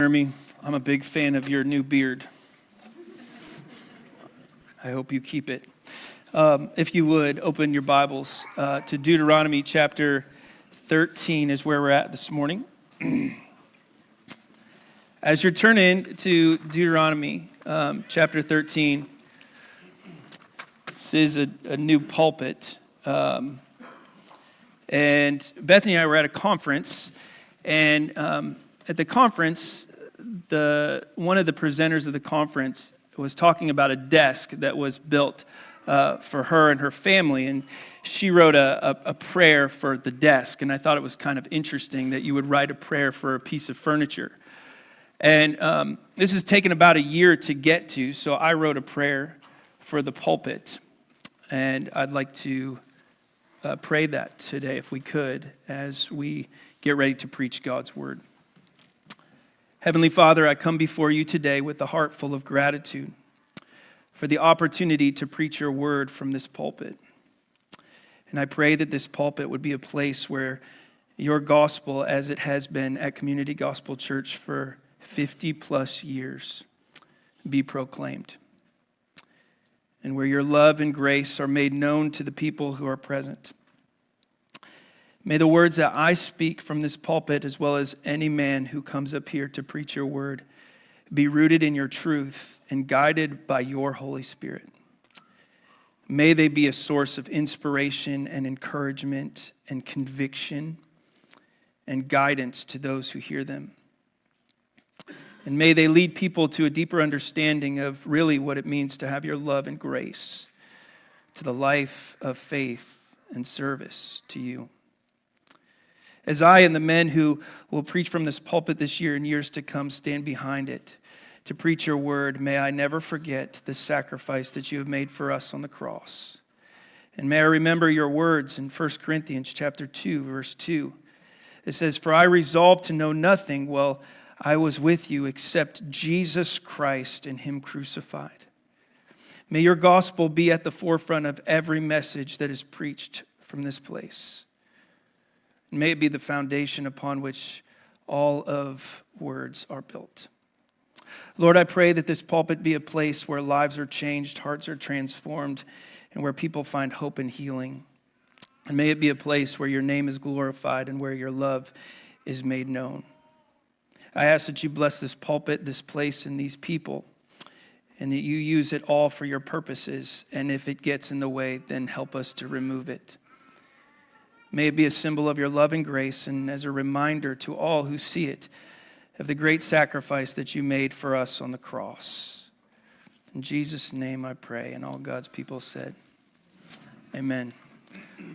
Jeremy, I'm a big fan of your new beard. I hope you keep it. If you would, open your Bibles to Deuteronomy chapter 13 is where we're at this morning. As you're turning to Deuteronomy chapter 13, this is a new pulpit. And Bethany and I were at a conference, and at the conference, one of the presenters of the conference was talking about a desk that was built for her and her family, and she wrote a prayer for the desk, and I thought it was kind of interesting that you would write a prayer for a piece of furniture. And this has taken about a year to get to, so I wrote a prayer for the pulpit, and I'd like to pray that today, if we could, as we get ready to preach God's word. Heavenly Father, I come before you today with a heart full of gratitude for the opportunity to preach your word from this pulpit. And I pray that this pulpit would be a place where your gospel, as it has been at Community Gospel Church for 50 plus years, be proclaimed. And where your love and grace are made known to the people who are present. May the words that I speak from this pulpit, as well as any man who comes up here to preach your word, be rooted in your truth and guided by your Holy Spirit. May they be a source of inspiration and encouragement and conviction and guidance to those who hear them. And may they lead people to a deeper understanding of really what it means to have your love and grace, to the life of faith and service to you. As I and the men who will preach from this pulpit this year and years to come stand behind it to preach your word, may I never forget the sacrifice that you have made for us on the cross. And may I remember your words in 1 Corinthians chapter 2, verse 2. It says, "For I resolved to know nothing while I was with you except Jesus Christ and him crucified." May your gospel be at the forefront of every message that is preached from this place. May it be the foundation upon which all of words are built. Lord, I pray that this pulpit be a place where lives are changed, hearts are transformed, and where people find hope and healing. And may it be a place where your name is glorified and where your love is made known. I ask that you bless this pulpit, this place, and these people, and that you use it all for your purposes. And if it gets in the way, then help us to remove it. May it be a symbol of your love and grace, and as a reminder to all who see it of the great sacrifice that you made for us on the cross. In Jesus' name I pray, and all God's people said, amen.